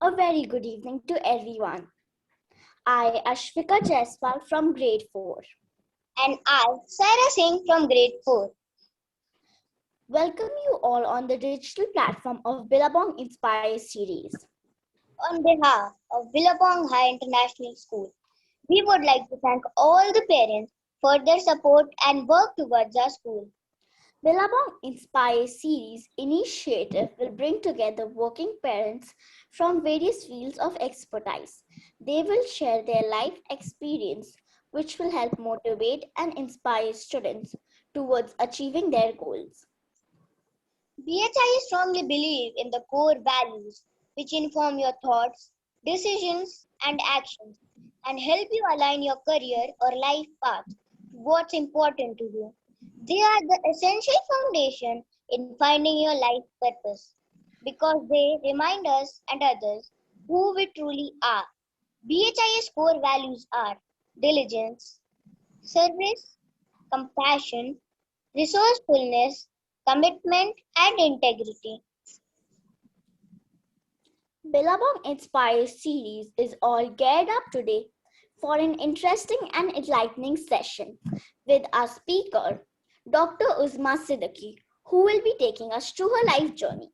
A very good evening to everyone. I, Ashvika Jaiswal from grade 4. And I, Sarah Singh from grade 4. Welcome you all on the digital platform of Billabong Inspires Series. On behalf of Billabong High International School, we would like to thank all the parents for their support and work towards our school. Billabong Inspires Series initiative will bring together working parents from various fields of expertise. They will share their life experience, which will help motivate and inspire students towards achieving their goals. BHI strongly believe in the core values which inform your thoughts, decisions, and actions and help you align your career or life path to what's important to you. They are the essential foundation in finding your life purpose because they remind us and others who we truly are. BHI's core values are diligence, service, compassion, resourcefulness, commitment, and integrity. Billabong Inspires series is all geared up today for an interesting and enlightening session with our speaker, Dr. Uzma Siddiqui, who will be taking us through her life journey.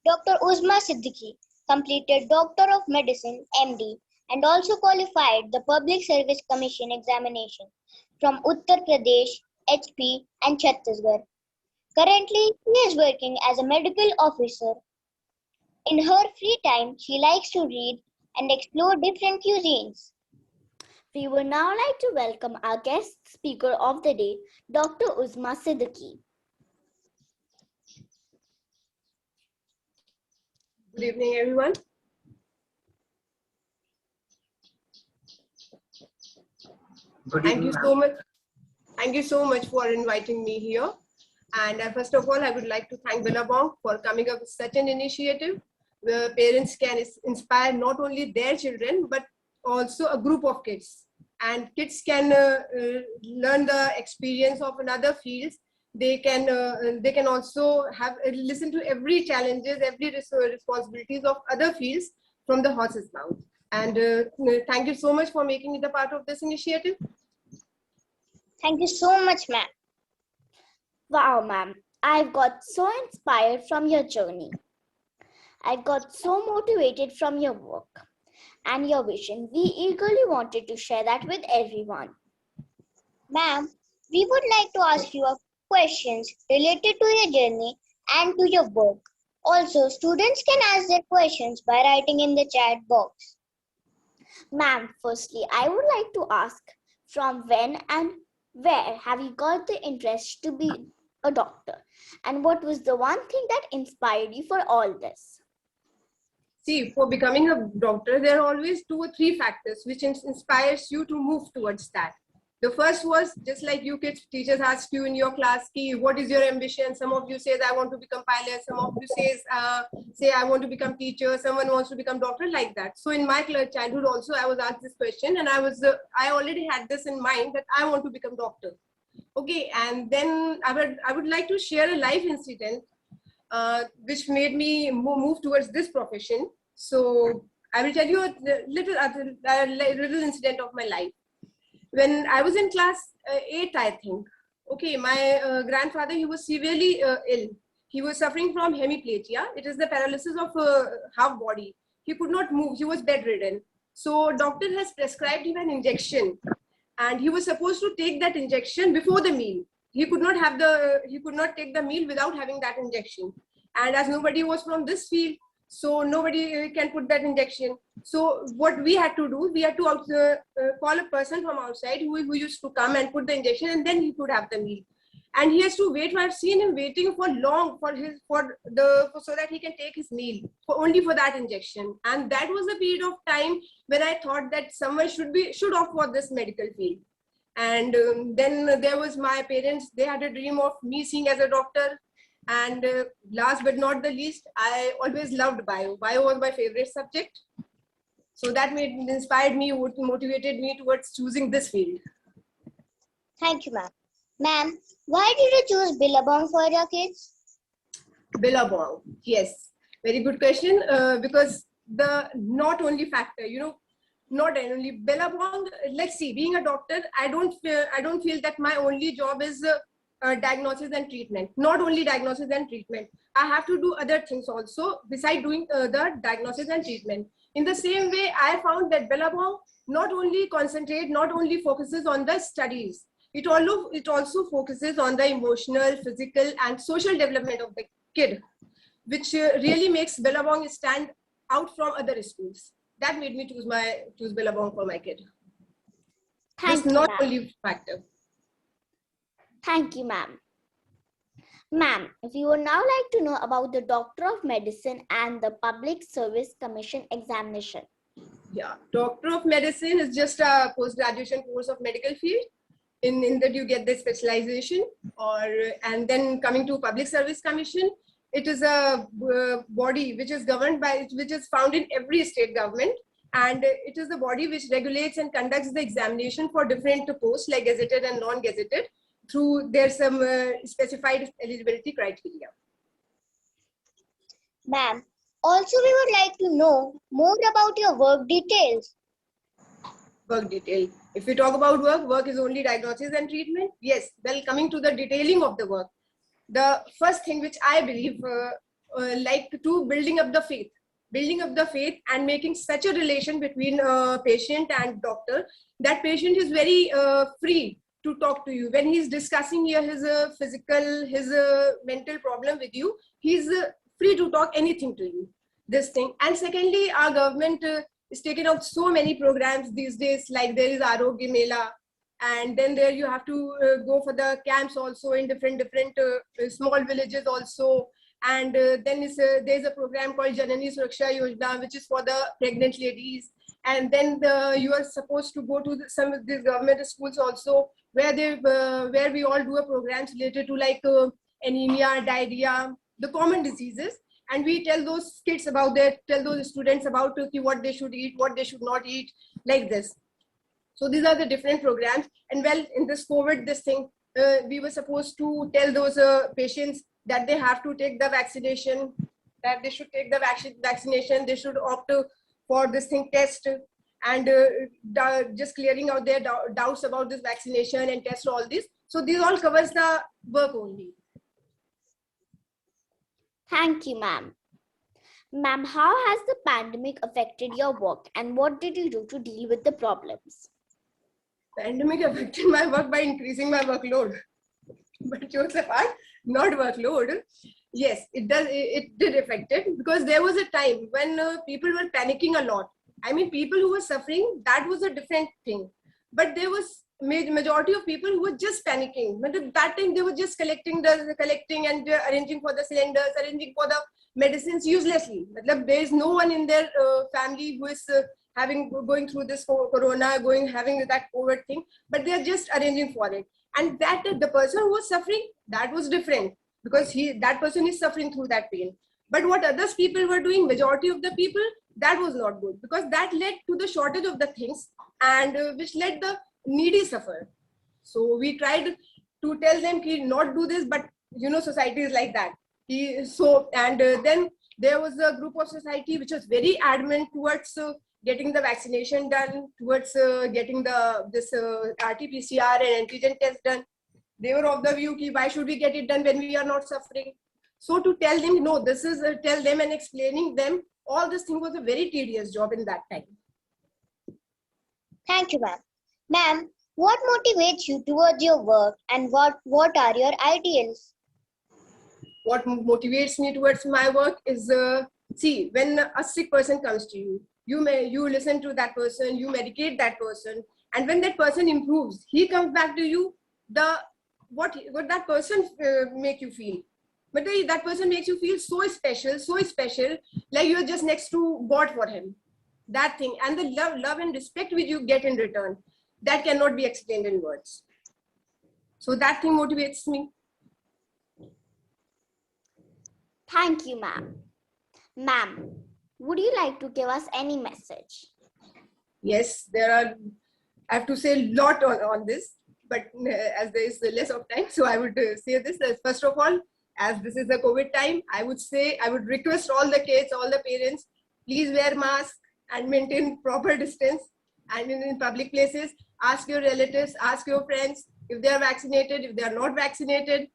Dr. Uzma Siddiqui completed Doctor of Medicine (MD) and also qualified the Public Service Commission examination from Uttar Pradesh, HP, and Chhattisgarh. Currently, she is working as a medical officer. In her free time, she likes to read and explore different cuisines. We would now like to welcome our guest speaker of the day, Dr. Uzma Siddiqui. Good evening, everyone. Thank you so much for inviting me here. And first of all, I would like to thank Billabong for coming up with such an initiative where parents can inspire not only their children, but also a group of kids. And kids can learn the experience of another fields. They can also have listen to every challenges, every responsibilities of other fields from the horse's mouth. And thank you so much for making it a part of this initiative. Thank you so much, ma'am. Wow, ma'am. I've got so inspired from your journey. I got so motivated from your work and your vision. We eagerly wanted to share that with everyone. Ma'am, we would like to ask you a questions related to your journey and to your work. Also, students can ask their questions by writing in the chat box. Ma'am, firstly, I would like to ask from when and where have you got the interest to be a doctor? And what was the one thing that inspired you for all this? See, for becoming a doctor, there are always 2 or 3 factors which inspires you to move towards that. The first was just like you kids, teachers ask you in your class, what is your ambition? Some of you says, I want to become pilot. Some of you say, I want to become teacher. Someone wants to become doctor, like that. So in my childhood also, I was asked this question and I already had this in mind that I want to become doctor. Okay, and then I would like to share a life incident which made me move towards this profession. So I will tell you a little incident of my life. When I was in class 8, I think, okay, my grandfather, he was severely ill. He was suffering from hemiplegia. It is the paralysis of half body. He could not move. He was bedridden. So doctor has prescribed him an injection, and he was supposed to take that injection before the meal. He could not take the meal without having that injection. And as nobody was from this field, so nobody can put that injection. So what we had to do, we had to call a person from outside who used to come and put the injection, and then he could have the meal. And he has to wait. I've seen him waiting for long so that he can take his meal only for that injection. And that was a period of time when I thought that someone should opt for this medical field. And then there was my parents. They had a dream of me seeing as a doctor. And last but not the least, I always loved bio. Bio was my favorite subject. So that inspired me, motivated me towards choosing this field. Thank you, ma'am. Ma'am, why did you choose Billabong for your kids? Billabong, yes. Very good question. Because the not only factor, not only Billabong. Let's see, being a doctor, I don't feel that my only job is diagnosis and treatment. Not only diagnosis and treatment, I have to do other things also beside doing the diagnosis and treatment. In the same way, I found that Billabong not only focuses on the studies, it also focuses on the emotional, physical, and social development of the kid, which really makes Billabong stand out from other schools. That made me choose Billabong for my kid. This Thank you, not ma'am. only factor. Thank you, ma'am. Ma'am, we would now like to know about the Doctor of Medicine and the Public Service Commission examination. Yeah, Doctor of Medicine is just a post-graduation course of medical field. In that you get the specialization, and then coming to Public Service Commission, it is a body which is which is found in every state government, and it is the body which regulates and conducts the examination for different posts like gazetted and non-gazetted. Through there's some specified eligibility criteria. Ma'am, also we would like to know more about your work details. Work detail. If we talk about work is only diagnosis and treatment. Yes, well, coming to the detailing of the work, the first thing which I believe like to building up the faith and making such a relation between patient and doctor that patient is very free to talk to you when he's discussing here his physical, his mental problem with you. He's free to talk anything to you. This thing. And secondly, our government is taking out so many programs these days, like there is Arogya Mela, and then there you have to go for the camps also in different small villages also. And then there's a program called Janani Suraksha Yojana, which is for the pregnant ladies. And then you are supposed to go to some of these government schools also, where we all do a programs related to like anemia, diarrhea, the common diseases. And we tell those kids about tell those students about what they should eat, what they should not eat, like this. So these are the different programs. And well, in this COVID, we were supposed to tell those patients that they have to take the vaccination, that they should take the vaccination, they should opt for this thing test, and just clearing out their doubts about this vaccination and test all this. So this all covers the work only. Thank you, ma'am. Ma'am, how has the pandemic affected your work and what did you do to deal with the problems? Pandemic affected my work by increasing my workload. But jokes apart, not workload. Yes, it does. It did affect it because there was a time when people were panicking a lot. I mean, people who were suffering, that was a different thing. But there was majority of people who were just panicking. But at that time, they were just collecting and arranging for the cylinders, arranging for the medicines uselessly. There is no one in their family who is going through this corona, having that COVID thing, but they are just arranging for it. And that the person who was suffering, that was different because that person is suffering through that pain. But what others people were doing, majority of the people, that was not good because that led to the shortage of the things and which led the needy suffer. So we tried to tell them not do this, but society is like that. Then there was a group of society which was very adamant towards getting the vaccination done, towards getting this RT-PCR and antigen test done. They were of the view, why should we get it done when we are not suffering? So to tell them, no, this is tell them and explaining them, all this thing was a very tedious job in that time. Thank you, ma'am. Ma'am, what motivates you towards your work and what are your ideals? What motivates me towards my work is, see, when a sick person comes to you, you listen to that person, you medicate that person, and when that person improves, he comes back to you. What that person make you feel? But that person makes you feel so special, like you're just next to God for him. That thing and the love and respect which you get in return, that cannot be explained in words. So that thing motivates me. Thank you, ma'am. Ma'am, would you like to give us any message? Yes, I have to say a lot on this, but as there is less of time, so I would say this. First of all, as this is a COVID time, I would request all the kids, all the parents, Please wear mask and maintain proper distance. And in public places, ask your relatives, ask your friends if they are vaccinated, if they are not vaccinated,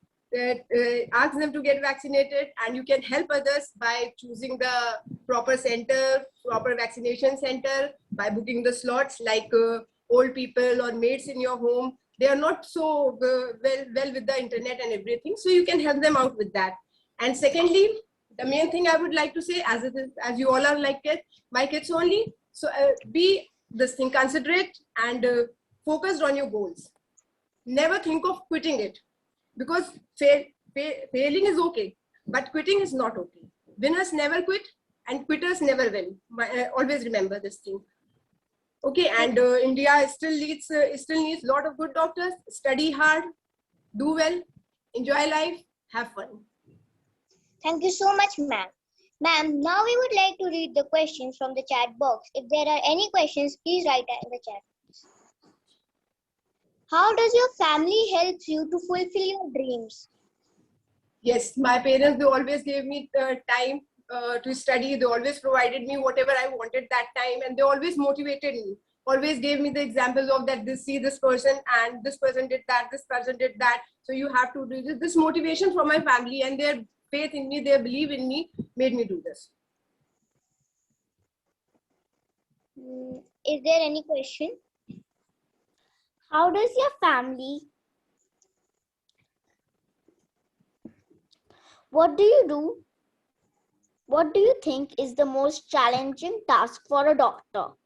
ask them to get vaccinated. And you can help others by choosing the proper center, proper vaccination center, by booking the slots, like old people or maids in your home. They are not so well with the internet and everything, so you can help them out with that. And secondly, the main thing I would like to say, as it is, as you all are like it, my kids only, so be this thing considerate and focused on your goals. Never think of quitting it, because failing is okay, but quitting is not okay. Winners never quit and quitters never win. Always remember this thing. Okay, and India still needs a lot of good doctors. Study hard, do well, enjoy life, have fun. Thank you so much, ma'am. Ma'am, now we would like to read the questions from the chat box. If there are any questions, please write in the chat. How does your family help you to fulfill your dreams? Yes, my parents, they always gave me time to study. They always provided me whatever I wanted that time, and they always motivated me. Always gave me the examples of that. This person and this person did that. This person did that. So you have to do this. This motivation from my family and their faith in me, their belief in me, made me do this. Is there any question? How does your family, what do you think is the most challenging task for a doctor?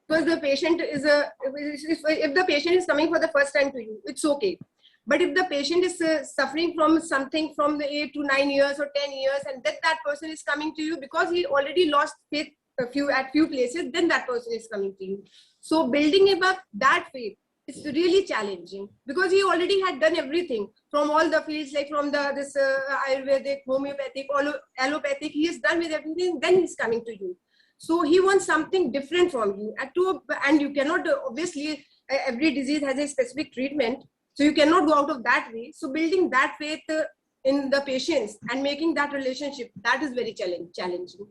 Because the patient is if the patient is coming for the first time to you, it's okay. But if the patient is suffering from something from the 8 to 9 years or 10 years, and that person is coming to you because he already lost faith at few places, then that person is coming to you. So building up that faith is really challenging, because he already had done everything from all the fields, like from this Ayurvedic, homeopathic, allopathic. He is done with everything. Then he's coming to you. So he wants something different from you. And you cannot, obviously, every disease has a specific treatment. So you cannot go out of that way. So building that faith in the patients and making that relationship, that is very challenging.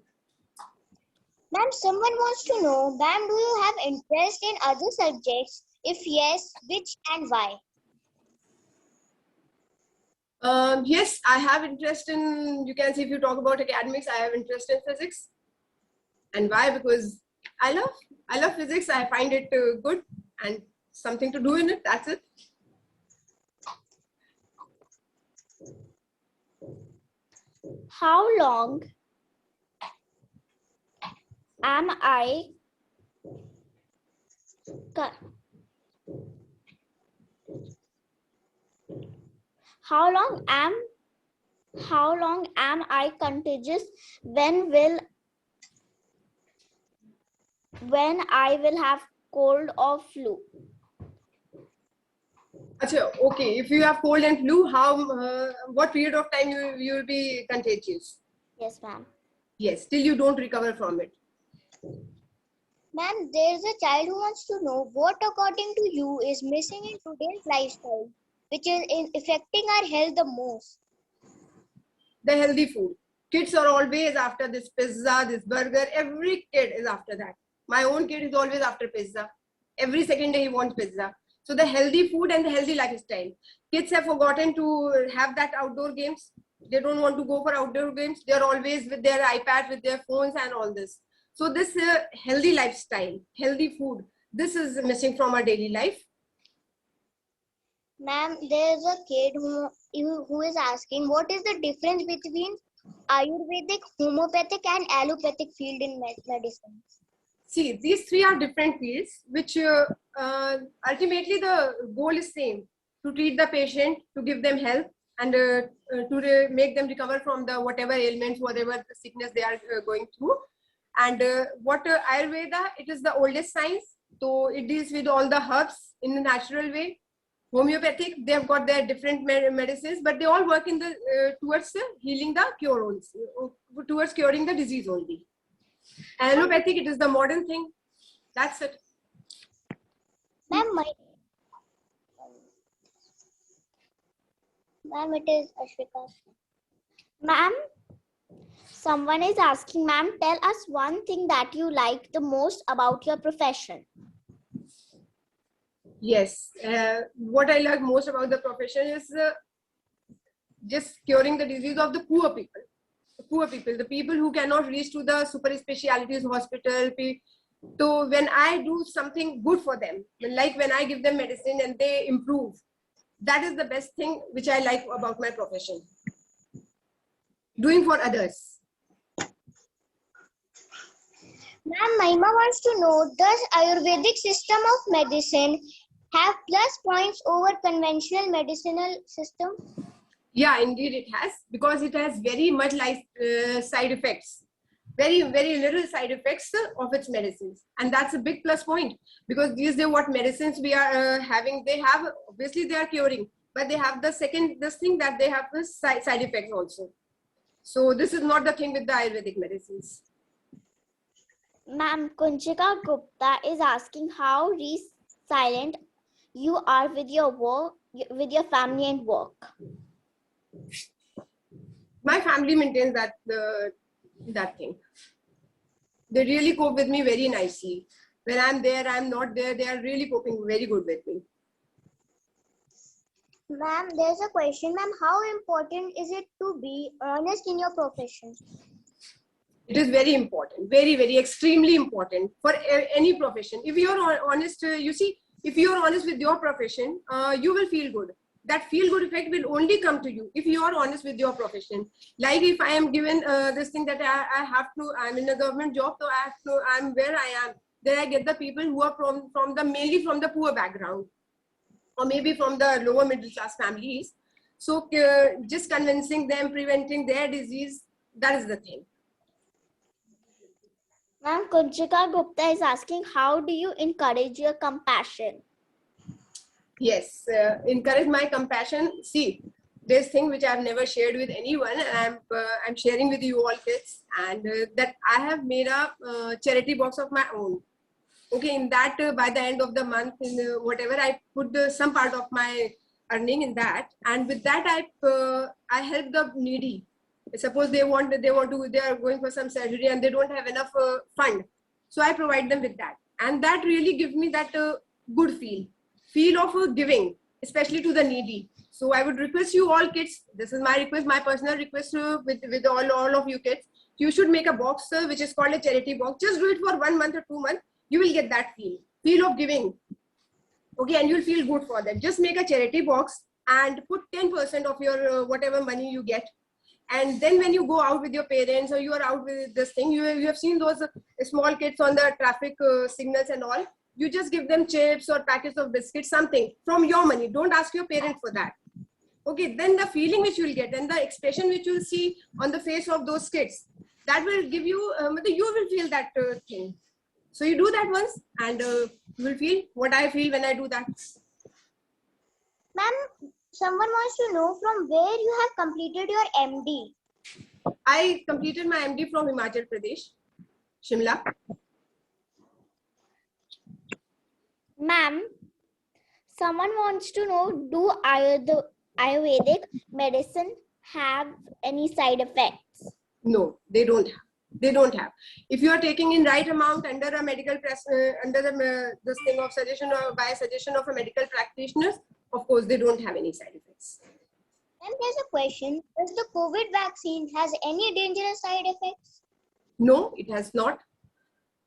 Ma'am, someone wants to know, ma'am, do you have interest in other subjects? If yes, which and why? Yes, I have interest in, you can see if you talk about academics, I have interest in physics. And why? Because I love physics. I find it good and something to do in it. That's it. How long am I contagious? When I will have cold or flu? Achha, okay, if you have cold and flu, what period of time you will be contagious? Yes, ma'am. Yes, till you don't recover from it. Ma'am, there's a child who wants to know what, according to you, is missing in today's lifestyle, which is affecting our health the most. The healthy food. Kids are always after this pizza, this burger. Every kid is after that. My own kid is always after pizza. Every second day he wants pizza. So the healthy food and the healthy lifestyle. Kids have forgotten to have that outdoor games. They don't want to go for outdoor games. They're always with their iPad, with their phones and all this. So this healthy lifestyle, healthy food, this is missing from our daily life. Ma'am, there's a kid who is asking, what is the difference between Ayurvedic, homeopathic and allopathic field in medicine? See, these three are different fields, which ultimately the goal is same: to treat the patient, to give them health, and to make them recover from the whatever ailments, whatever sickness they are going through. And what Ayurveda, it is the oldest science, so it deals with all the herbs in a natural way. Homeopathic, they have got their different medicines, but they all work in the towards healing the cure only, towards curing the disease only. Allopathic, it is the modern thing. That's it. Ma'am, Ma'am, it is Ashwika. Ma'am, someone is asking, ma'am, tell us one thing that you like the most about your profession. Yes, what I like most about the profession is just curing the disease of the poor people. The people who cannot reach to the super specialities hospital. So when I do something good for them, like when I give them medicine and they improve, that is the best thing which I like about my profession. Doing for others. Ma'am, Mahima wants to know, does Ayurvedic system of medicine have plus points over conventional medicinal system? Yeah, indeed it has, because it has very much like side effects. Very little side effects of its medicines, and that's a big plus point, because these days what medicines we are having, they have, obviously they are curing, but they have this thing that they have the side effects also. So this is not the thing with the Ayurvedic medicines. Ma'am, Kunchika Gupta is asking how resilient you are with your work, with your family and work. My family maintains that thing. They really cope with me very nicely. When I'm there, I'm not there, they are really coping very good with me. Ma'am, there's a question. Ma'am, how important is it to be honest in your profession? It is very important, very extremely important for any profession. If you're honest, you see, if you're honest with your profession, you will feel good. That feel good effect will only come to you if you are honest with your profession. Like if I am given this thing that I have to, I'm in a government job, so I'm where I am. Then I get the people who are from the mainly from the poor background, or maybe from the lower middle class families. So just convincing them, preventing their disease, that is the thing. Ma'am, Kunchika Gupta is asking, how do you encourage your compassion? Yes, encourage my compassion. See, this thing which I've never shared with anyone, and I'm sharing with you all kids, and that I have made a charity box of my own. Okay, in that by the end of the month, in whatever I put some part of my earning in that, and with that I help the needy. Suppose they are going for some surgery and they don't have enough fund, so I provide them with that, and that really gives me that good feel of giving, especially to the needy. So I would request you all kids, this is my request, my personal request with all of you kids, you should make a box which is called a charity box. Just do it for 1 month or 2 months, you will get that feel of giving. Okay, and you'll feel good for that. Just make a charity box and put 10% of your whatever money you get, and then when you go out with your parents or you are out with this thing, you have seen those small kids on the traffic signals and all, you just give them chips or packets of biscuits, something from your money. Don't ask your parents for that. Okay, then the feeling which you will get and the expression which you will see on the face of those kids, that will give you you will feel that thing. So you do that once, and you will feel what I feel when I do that. Ma'am, someone wants to know from where you have completed your MD. I completed my MD from Himachal Pradesh, Shimla. Ma'am, someone wants to know, do Ayurvedic medicine have any side effects? No, they don't have. They don't have. If you are taking in right amount under a medical under this thing of suggestion or by suggestion of a medical practitioners, of course they don't have any side effects. And there's a question: does the COVID vaccine has any dangerous side effects? No, it has not.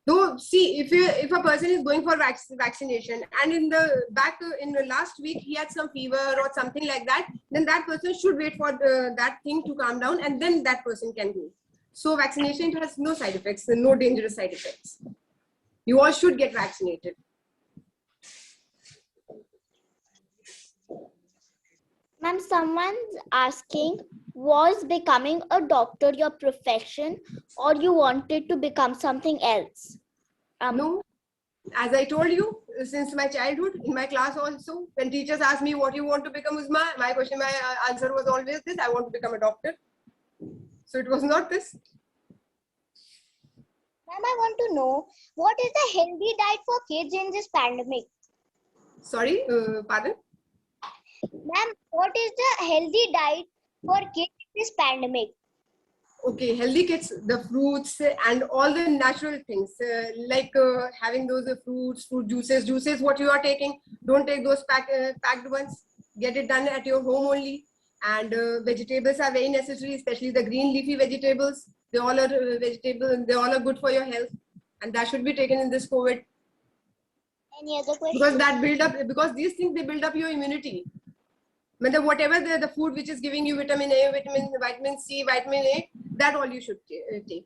Though, see, if a person is going for vaccination and in the last week he had some fever or something like that, then that person should wait for that thing to calm down, and then that person can go. So vaccination has no side effects, no dangerous side effects. You all should get vaccinated. Ma'am, someone's asking, was becoming a doctor your profession or you wanted to become something else? No, as I told you, since my childhood, in my class also, when teachers ask me what you want to become, Uzma, my answer was always this: I want to become a doctor. So it was not this. Ma'am, I want to know, what is the healthy diet for kids in this pandemic? Sorry, pardon? Ma'am, what is the healthy diet for kids in this pandemic? Okay, healthy kids, the fruits and all the natural things, like having those fruits, fruit juices what you are taking, don't take those packed ones, get it done at your home only. And vegetables are very necessary, especially the green leafy vegetables. They all are vegetable, they all are good for your health, and that should be taken in this COVID. Any other question? Because that build up, because these things, they build up your immunity. Whatever the food which is giving you vitamin A, vitamin C, vitamin A, that all you should take.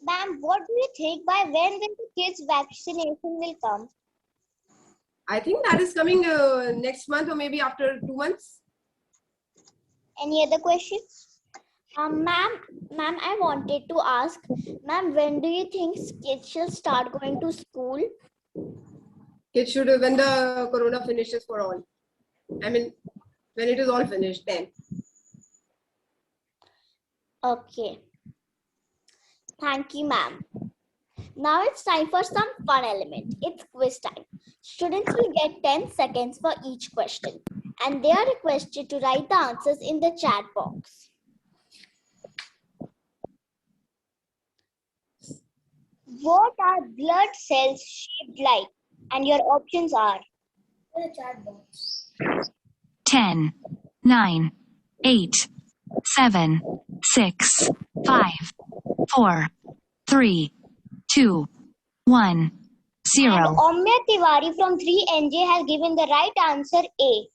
Ma'am, what do you think, by when will the kids vaccination will come? I think that is coming next month or maybe after 2 months. Any other questions? Ma'am, I wanted to ask, ma'am, when do you think kids should start going to school? Kids should, when the corona finishes for all. I mean, when it is all finished, then. Okay. Thank you, ma'am. Now it's time for some fun element. It's quiz time. Students will get 10 seconds for each question, and they are requested to write the answers in the chat box. What are blood cells shaped like? And your options are 10, 9, 8, 7, 6, 5, 4, 3, 2, 1, And 0. Omya Tiwari from 3NJ has given the right answer A.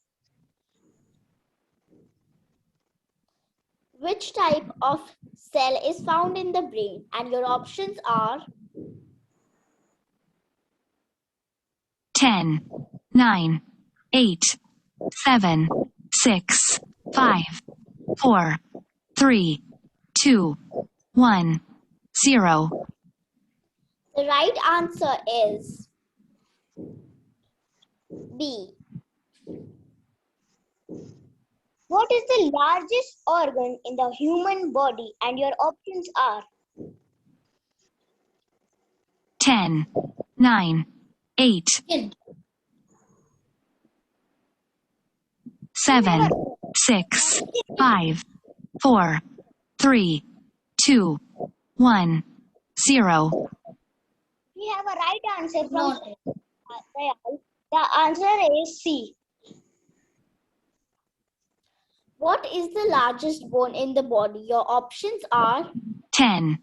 Which type of cell is found in the brain? And your options are 10, 9, 8, 7, 6, 5, 4, 3, 2, 1, 0. the right answer is B. What is the largest organ in the human body? And your options are 10, 9, 8, 7, 6, 5, 4, 3, 2, 1, 0. we have a right answer from Dayal. The answer is C. What is the largest bone in the body? Your options are 10,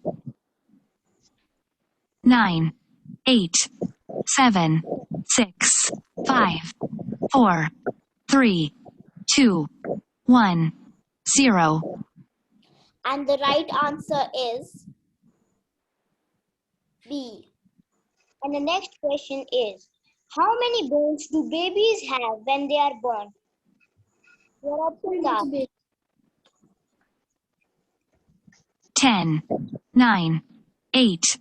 9, 8, 7, 6, 5, 4, 3, 2, 1, 0. and the right answer is B. And the next question is, how many bones do babies have when they are born? Your options are 10, 9, 8,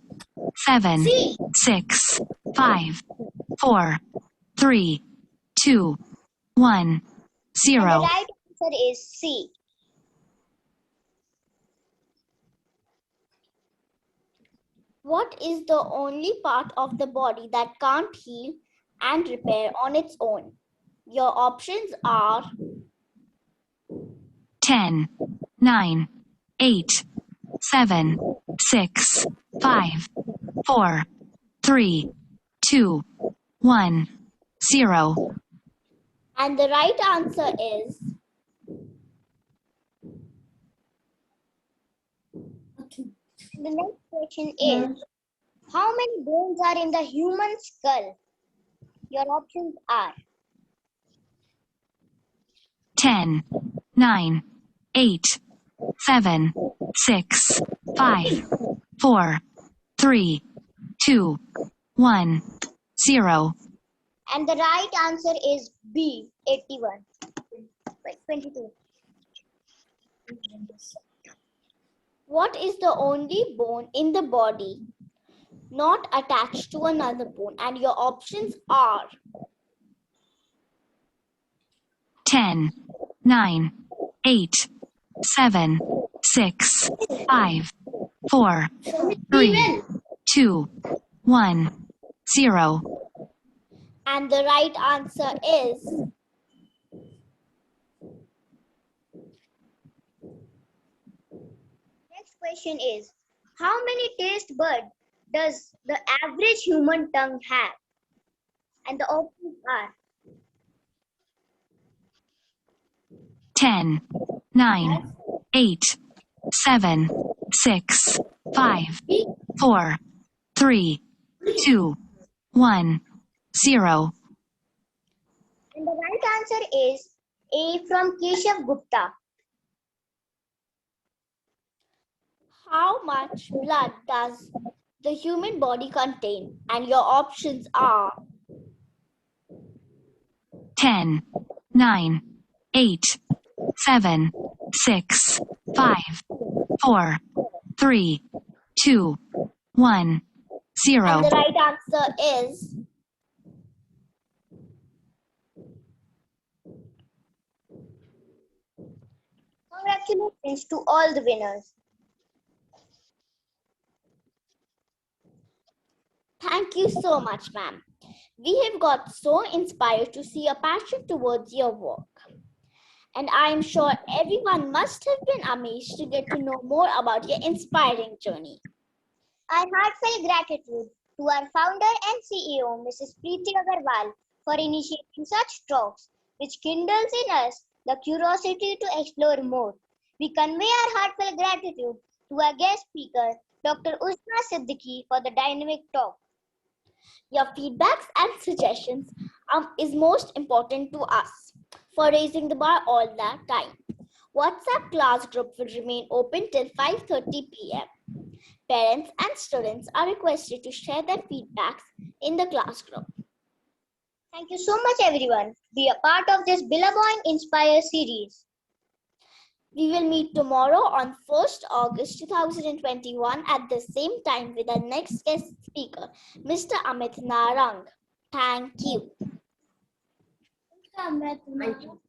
7, 6, 5, 4, 3, 2, 1, And 0. the right answer is C. What is the only part of the body that can't heal and repair on its own? Your options are 10, 9, 8, 7, 6, 5, 4, 3, 2, 1, 0. and the right answer is The next question is, how many bones are in the human skull? Your options are 10, 9, 8, 7, 6, 5, 4, 3, 2, 1, 0. And the right answer is B, 81. Wait, 22. what is the only bone in the body not attached to another bone? And your options are 10, 9, 8, 7, 6, 5, 4, 3, 2, 1, 0. And the right answer is Next question is, how many taste buds does the average human tongue have? And the options are 10, 9, 8, 7, 6, 5, 4, 3, 2, 1, 0. and the right answer is A from Keshav Gupta. how much blood does the human body contain? And your options are 10, 9, 8, 7, 6, 5, 4, 3, 2, 1, 0. and the right answer is Congratulations to all the winners. thank you so much, ma'am. We have got so inspired to see your passion towards your work. And I am sure everyone must have been amazed to get to know more about your inspiring journey. Our heartfelt gratitude to our founder and CEO, Mrs. Preeti Agarwal, for initiating such talks, which kindles in us the curiosity to explore more. We convey our heartfelt gratitude to our guest speaker, Dr. Uzma Siddiqui, for the dynamic talk. Your feedbacks and suggestions is most important to us for raising the bar all the time. WhatsApp class group will remain open till 5:30 p.m. Parents and students are requested to share their feedbacks in the class group. Thank you so much, everyone. Be a part of this Billabong Inspires Series. We will meet tomorrow on 1st August 2021 at the same time with our next guest speaker, Mr. Amit Narang. Thank you. Thank you.